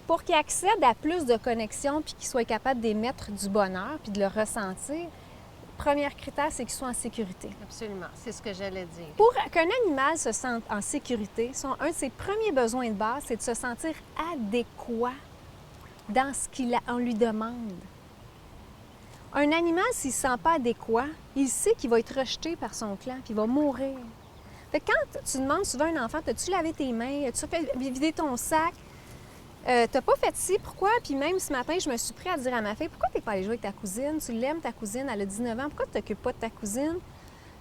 Pour qu'il accède à plus de connexions puis qu'il soit capable d'émettre du bonheur puis de le ressentir, le premier critère, c'est qu'il soit en sécurité. Absolument, c'est ce que j'allais dire. Pour qu'un animal se sente en sécurité, un de ses premiers besoins de base, c'est de se sentir adéquat dans ce qu'on lui demande. Un animal, s'il ne se sent pas adéquat, il sait qu'il va être rejeté par son clan puis il va mourir. Fait que quand tu demandes souvent à un enfant, as-tu lavé tes mains, as-tu fait vider ton sac, t'as pas fait ci, pourquoi? Puis même ce matin, je me suis pris à dire à ma fille, pourquoi t'es pas allée jouer avec ta cousine? Tu l'aimes, ta cousine, elle a 19 ans, pourquoi tu t'occupes pas de ta cousine?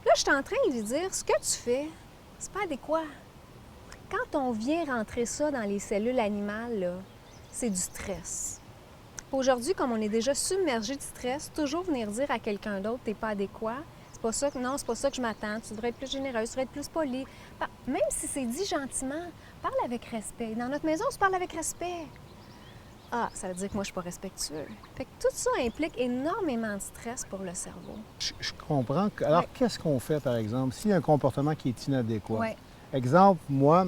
Là, je suis en train de lui dire, ce que tu fais, c'est pas adéquat. Quand on vient rentrer ça dans les cellules animales, là, c'est du stress. Aujourd'hui, comme on est déjà submergé de stress, toujours venir dire à quelqu'un d'autre, t'es pas adéquat, c'est pas ça que, non, c'est pas ça que je m'attends, tu devrais être plus généreuse, tu devrais être plus poli. Même si c'est dit gentiment, parle avec respect. Dans notre maison, on se parle avec respect. Ah, ça veut dire que moi, je suis pas respectueux. Fait que tout ça implique énormément de stress pour le cerveau. Je comprends. Alors, qu'est-ce qu'on fait, par exemple, s'il y a un comportement qui est inadéquat? Ouais. Exemple, moi,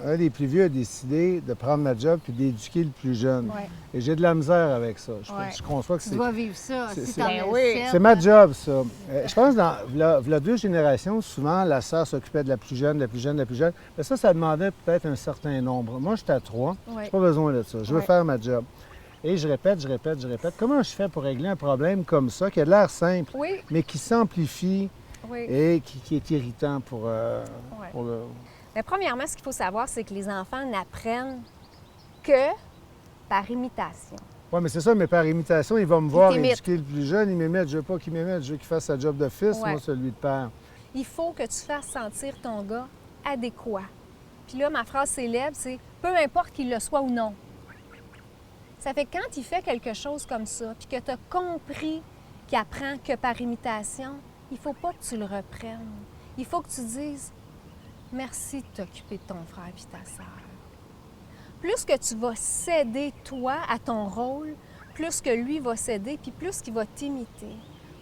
un des plus vieux a décidé de prendre ma job puis d'éduquer le plus jeune. Ouais. Et j'ai de la misère avec ça. Je conçois que Tu c'est... dois vivre ça. c'est- Si c'est- t'en Ben as oui. 7, C'est ma job, ça. Je pense que v'là 2 générations, souvent, la sœur s'occupait de la plus jeune, de la plus jeune, de la plus jeune. Mais ça demandait peut-être un certain nombre. Moi, j'étais à 3. Ouais. J'ai pas besoin de ça. Je veux Ouais. faire ma job. Et je répète. Comment je fais pour régler un problème comme ça, qui a l'air simple, Oui, mais qui s'amplifie oui. et qui est irritant pour le... Mais premièrement, ce qu'il faut savoir, c'est que les enfants n'apprennent que par imitation. Oui, mais c'est ça, mais par imitation, il va me voir t'imite. éduquer le plus jeune, il m'imite. Je veux pas qu'il m'imite, je veux qu'il fasse sa job de fils, Ouais. moi, celui de père. Il faut que tu fasses sentir ton gars adéquat. Puis là, ma phrase célèbre, c'est « peu importe qu'il le soit ou non ». Ça fait que quand il fait quelque chose comme ça, puis que tu as compris qu'il apprend que par imitation, il faut pas que tu le reprennes. Il faut que tu dises « merci de t'occuper de ton frère et ta sœur ». Plus que tu vas céder, toi, à ton rôle, plus que lui va céder, puis plus qu'il va t'imiter.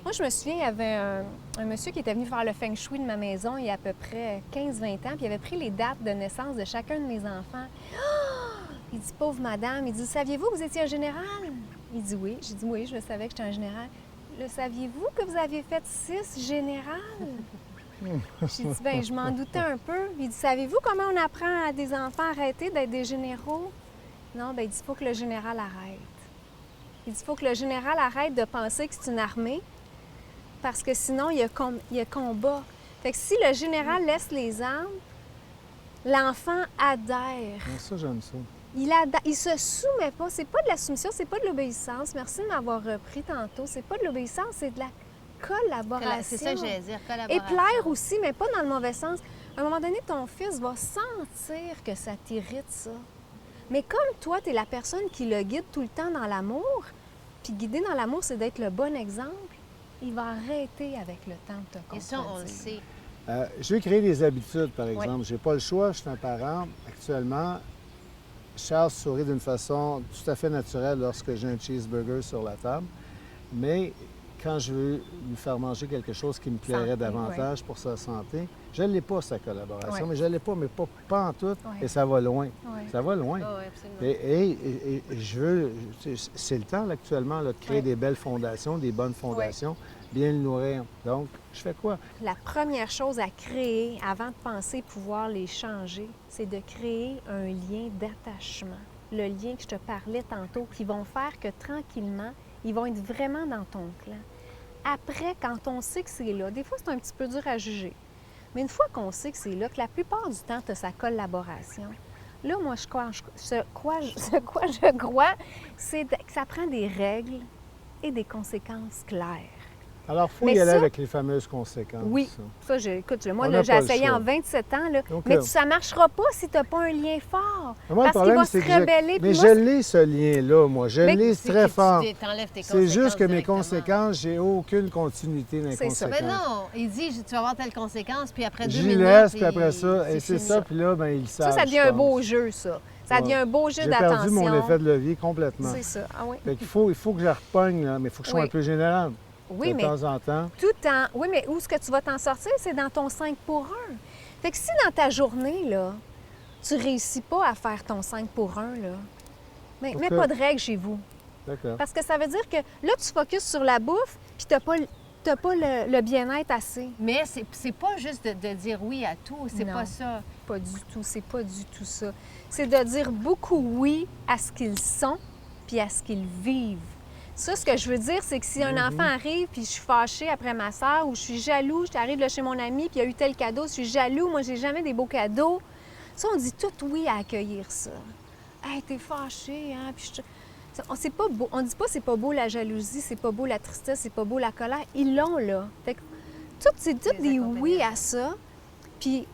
Moi, je me souviens, il y avait un monsieur qui était venu faire le feng shui de ma maison il y a à peu près 15-20 ans, puis il avait pris les dates de naissance de chacun de mes enfants. Ah! Il dit, pauvre madame, il dit, saviez-vous que vous étiez un général? Il dit oui. J'ai dit oui, je le savais que j'étais un général. Le saviez-vous que vous aviez fait 6 générales? J'ai dit, bien, je m'en doutais un peu. Il dit, savez-vous comment on apprend à des enfants à arrêter d'être des généraux? Non, bien, il dit, il faut que le général arrête. Il dit, il faut que le général arrête de penser que c'est une armée, parce que sinon, il y a combat. Fait que si le général laisse les armes, l'enfant adhère. Ça, j'aime ça. Il se soumet pas. C'est pas de la soumission, c'est pas de l'obéissance. Merci de m'avoir repris tantôt. C'est pas de l'obéissance, c'est de la collaboration. C'est ça que j'allais dire, Et collaboration. plaire aussi, mais pas dans le mauvais sens. À un moment donné, ton fils va sentir que ça t'irrite, ça. Mais comme toi, tu es la personne qui le guide tout le temps dans l'amour, puis guider dans l'amour, c'est d'être le bon exemple, il va arrêter avec le temps de te contredire. Et ça, on le sait. Je vais créer des habitudes, par exemple. J'ai pas le choix, je suis un parent. Actuellement, Charles sourit d'une façon tout à fait naturelle lorsque j'ai un cheeseburger sur la table. Mais quand je veux lui faire manger quelque chose qui me plairait Santé, davantage pour sa santé, je ne l'ai pas, sa collaboration. Ouais. Mais je ne l'ai pas, mais pas en tout. Ouais. Et ça va loin. Ouais. Ça va loin. Ah oui, absolument. Et je veux... C'est le temps, là, actuellement, là, de créer Ouais. des belles fondations, des bonnes fondations, bien le nourrir. Donc, je fais quoi? La première chose à créer, avant de penser pouvoir les changer, c'est de créer un lien d'attachement. Le lien que je te parlais tantôt, qui vont faire que tranquillement, ils vont être vraiment dans ton clan. Après, quand on sait que c'est là, des fois, c'est un petit peu dur à juger. Mais une fois qu'on sait que c'est là, que la plupart du temps, tu as sa collaboration, là, moi, je crois, c'est que ça prend des règles et des conséquences claires. Alors, il faut Mais y aller ça- avec les fameuses conséquences. Oui, ça, écoute, moi, On là, n'a j'ai pas le essayé choix. en 27 ans, là, Donc, mais ça ne marchera pas si tu n'as pas un lien fort. Moi, le parce qu'il problème, va se c'est que rebeller. Mais puis je moi, l'ai, ce lien-là, moi. Je Mais l'ai C'est très que fort. tu t'enlèves tes C'est juste que mes directement. conséquences, j'ai aucune continuité dans les C'est ça. conséquences. Mais non, il dit, tu vas avoir telle conséquence, puis après 2 J'y minutes... laisse, puis après ça, et c'est fini. ça, puis là, ben ils savent. ça devient je un pense. beau jeu, ça. Ça Ouais. devient un beau jeu J'ai d'attention. perdu mon effet de levier complètement. C'est ça. Ah oui. Fait qu'il faut que je la repogne, là, mais il faut que je sois Oui. un peu général. Oui, de mais temps en temps. tout en... Oui, mais où est-ce que tu vas t'en sortir? C'est dans ton 5 pour 1. Fait que si dans ta journée, là, tu réussis pas à faire ton 5 pour 1, là, mais mets Ok. pas de règles chez vous. D'accord. Parce que ça veut dire que là, tu focuses sur la bouffe, puis t'as pas le bien-être assez. Mais c'est pas juste de dire oui à tout, c'est Non. pas ça. Pas du tout, c'est pas du tout ça. C'est de dire beaucoup oui à ce qu'ils sont, puis à ce qu'ils vivent. Ça, ce que je veux dire, c'est que si un enfant arrive, puis je suis fâchée après ma soeur, ou je suis jaloux, j'arrive là chez mon ami, puis il y a eu tel cadeau, je suis jaloux, moi, j'ai jamais des beaux cadeaux. Ça, on dit tout oui à accueillir ça. Hey, t'es fâchée, hein? Puis c'est pas beau. On dit pas c'est pas beau la jalousie, c'est pas beau la tristesse, c'est pas beau la colère. Ils l'ont, là. Fait que c'est tout des oui à ça. Puis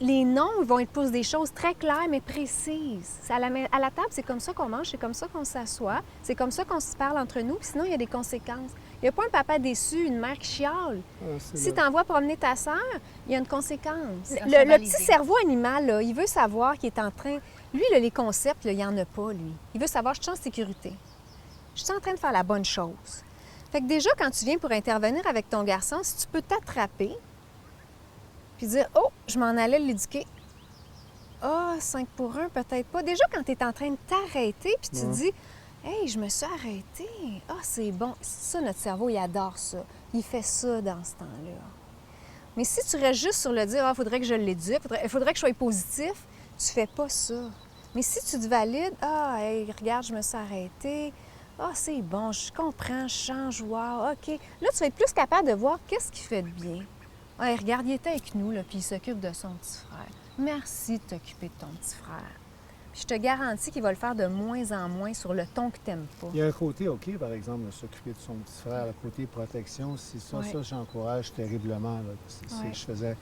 les noms ils vont être pour des choses très claires mais précises. À la table, c'est comme ça qu'on mange, c'est comme ça qu'on s'assoit, c'est comme ça qu'on se parle entre nous, puis sinon, il y a des conséquences. Il n'y a pas un papa déçu, une mère qui chiale. Si tu envoies promener ta sœur, il y a une conséquence. Ça, Le validé. petit cerveau animal, là, il veut savoir qu'il est en train... Lui, là, les concepts, là, il n'y en a pas, lui. Il veut savoir, je suis en sécurité. Je suis en train de faire la bonne chose. Fait que déjà, quand tu viens pour intervenir avec ton garçon, si tu peux t'attraper, puis dire, oh, je m'en allais l'éduquer. Ah, 5 pour 1, peut-être pas. Déjà, quand tu es en train de t'arrêter, puis tu te dis, hey, je me suis arrêtée. Ah, c'est bon. Ça, notre cerveau, il adore ça. Il fait ça dans ce temps-là. Mais si tu restes juste sur le dire, ah, faudrait que je l'éduque, il faudrait que je sois positif, tu fais pas ça. Mais si tu te valides, ah, hey, regarde, je me suis arrêtée. Ah, c'est bon, je comprends, je change, wow, OK. Là, tu vas être plus capable de voir qu'est-ce qui fait de bien. Hey, regarde, il était avec nous, là, puis il s'occupe de son petit frère. Merci de t'occuper de ton petit frère. Puis je te garantis qu'il va le faire de moins en moins sur le ton que tu n'aimes pas. Il y a un côté OK, par exemple, de s'occuper de son petit frère, le côté protection. C'est ça, Ouais. ça, j'encourage terriblement. Là. Ouais. Je faisais...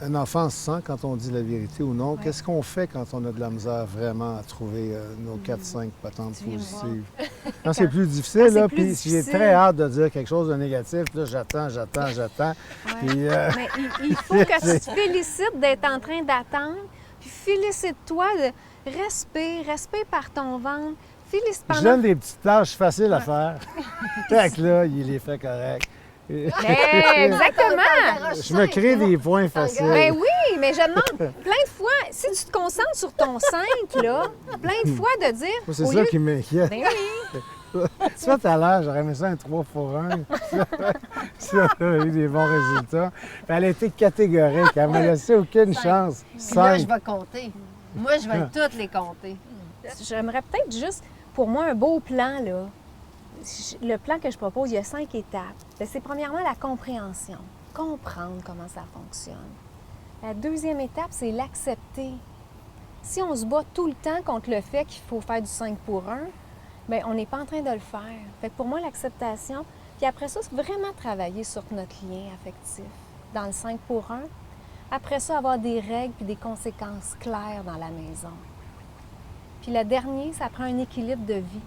Un enfant se sent quand on dit la vérité ou non. Ouais. Qu'est-ce qu'on fait quand on a de la misère vraiment à trouver nos 4-5 patentes Tu viens me positives? Quand c'est plus difficile, Quand c'est là, plus puis j'ai difficile. très hâte de dire quelque chose de négatif, puis là, j'attends. Ouais. Puis, Mais il faut que tu te félicites d'être en train d'attendre, puis félicite-toi de respire par ton ventre. Félicite je pendant... donne des petites tâches faciles à faire. Fait que là, il les fait correct. Exactement! Je me crée des points faciles. Ben oui, mais je demande plein de fois, si tu te concentres sur ton 5, là, plein de fois de dire... Moi, c'est au ça lieu- qui m'inquiète. Ben oui. Ça, tout à l'heure, j'aurais aimé ça un 3 pour 1. Si on a eu des bons résultats. Puis elle a été catégorique. Elle m'a laissé aucune chance. Puis là, je 5. vais compter. Moi, je vais toutes les compter. J'aimerais peut-être juste, pour moi, un beau plan, là. Le plan que je propose, il y a 5 étapes. Ben, c'est premièrement la compréhension. Comprendre comment ça fonctionne. La deuxième étape, c'est l'accepter. Si on se bat tout le temps contre le fait qu'il faut faire du 5 pour 1, bien, on n'est pas en train de le faire. Fait que pour moi, l'acceptation, puis après ça, c'est vraiment travailler sur notre lien affectif dans le 5 pour 1. Après ça, avoir des règles puis des conséquences claires dans la maison. Puis le dernier, ça prend un équilibre de vie.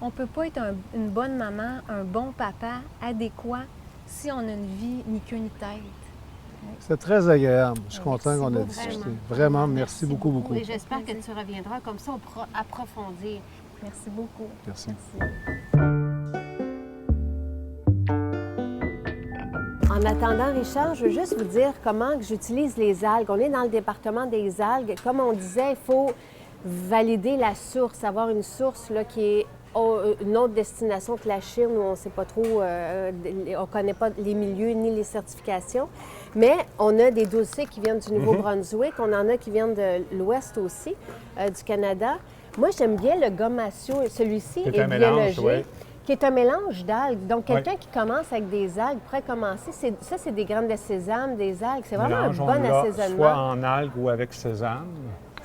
On ne peut pas être une bonne maman, un bon papa adéquat si on a une vie ni queue ni tête. C'est très agréable. Je suis content Merci qu'on ait beaucoup. discuté. Vraiment, merci beaucoup, beaucoup. Et j'espère que tu reviendras. Comme ça, on pourra approfondir. Merci beaucoup. Merci. En attendant, Richard, je veux juste vous dire comment que j'utilise les algues. On est dans le département des algues. Comme on disait, il faut valider la source, avoir une source là, qui est une autre destination que la Chine, où on ne sait pas trop, on ne connaît pas les milieux ni les certifications. Mais on a des dossiers qui viennent du Nouveau-Brunswick, on en a qui viennent de l'Ouest aussi, du Canada. Moi, j'aime bien le gommatio. Celui-ci C'est est un mélange, biologique. oui. Qui est un mélange d'algues. Donc, quelqu'un Oui. qui commence avec des algues pourrait commencer. Ça, c'est des graines de sésame, des algues. C'est vraiment Mélange, un on bon l'a assaisonnement. soit en algues ou avec sésame.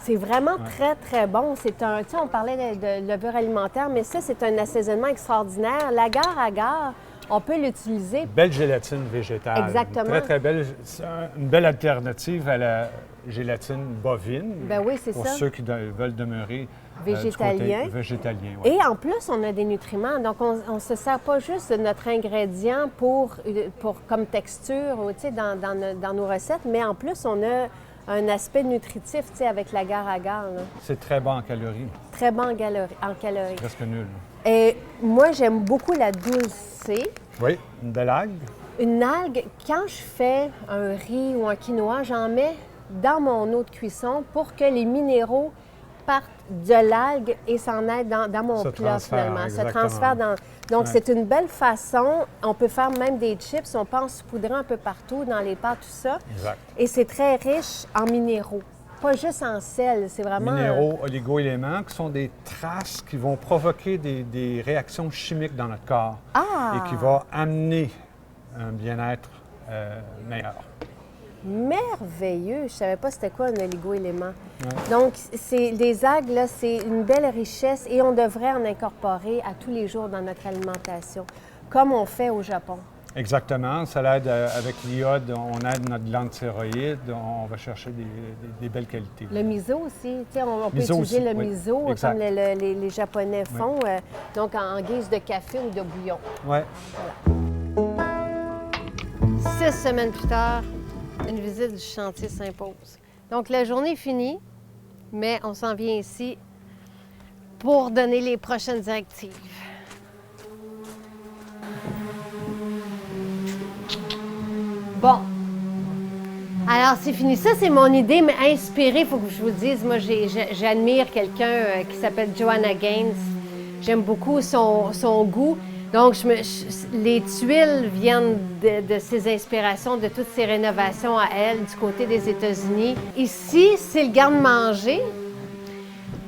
C'est vraiment très, très bon. C'est un, tu sais, on parlait de levure alimentaire, mais ça, c'est un assaisonnement extraordinaire. L'agar-agar, on peut l'utiliser. Belle gélatine végétale. Exactement. Très, très belle. C'est une belle alternative à la gélatine bovine. Ben oui, c'est pour ça. ceux qui veulent demeurer du côté Végétalien. végétalien. Oui. Et en plus, on a des nutriments. Donc, on ne se sert pas juste de notre ingrédient comme texture tu sais, dans nos recettes, mais en plus, on a un aspect nutritif tu sais, avec l'agar-agar. Là. C'est très bon en calories. Très bon en calories. Presque nul. Et moi, j'aime beaucoup la dulcée. Oui, une belle algue. Une algue, quand je fais un riz ou un quinoa, j'en mets dans mon eau de cuisson pour que les minéraux partent de l'algue et s'en aillent dans mon Se plat transfèrent, finalement. Se exactement. transfèrent dans... Donc, Ouais. c'est une belle façon. On peut faire même des chips. On peut en saupoudrer un peu partout, dans les pâtes, tout ça. Exact. Et c'est très riche en minéraux. Pas juste en sel, c'est vraiment... Minéraux, oligo-éléments, qui sont des traces qui vont provoquer des réactions chimiques dans notre corps et qui vont amener un bien-être meilleur. Merveilleux! Je savais pas c'était quoi un oligo-élément. Donc, les algues, là, c'est une belle richesse et on devrait en incorporer à tous les jours dans notre alimentation, comme on fait au Japon. Exactement. Ça l'aide avec l'iode, on aide notre glande thyroïde, on va chercher des belles qualités. Le miso aussi, tu sais, on peut Miso utiliser aussi, le oui. miso Exact. comme les Japonais font, donc en guise de café ou de bouillon. Oui. 6 semaines plus tard, une visite du chantier s'impose. Donc, la journée est finie, mais on s'en vient ici pour donner les prochaines directives. Bon. Alors, c'est fini. Ça, c'est mon idée, mais inspirée, il faut que je vous dise. Moi, j'admire quelqu'un qui s'appelle Joanna Gaines. J'aime beaucoup son goût. Donc, les tuiles viennent de ses inspirations, de toutes ses rénovations à elle, du côté des États-Unis. Ici, c'est le garde-manger,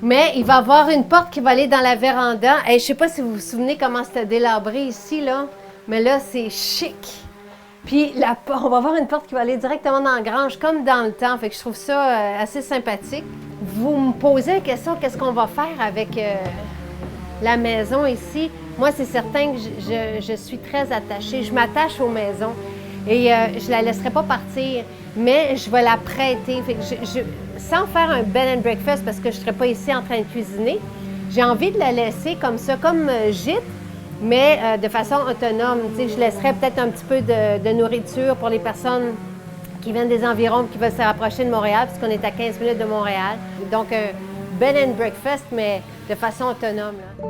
mais il va y avoir une porte qui va aller dans la véranda. Et je ne sais pas si vous vous souvenez comment c'était délabré ici, là, mais là, c'est chic. Puis, on va avoir une porte qui va aller directement dans la grange, comme dans le temps. Fait que je trouve ça assez sympathique. Vous me posez la question, qu'est-ce qu'on va faire avec la maison ici? Moi, c'est certain que je suis très attachée. Je m'attache aux maisons et je la laisserai pas partir, mais je vais la prêter. Fait que sans faire un bed and breakfast, parce que je ne serai pas ici en train de cuisiner, j'ai envie de la laisser comme ça, comme gîte, mais de façon autonome. Tu sais, je laisserai peut-être un petit peu de nourriture pour les personnes qui viennent des environs et qui veulent se rapprocher de Montréal, puisqu'on est à 15 minutes de Montréal. Donc, un bed and breakfast, mais de façon autonome, là.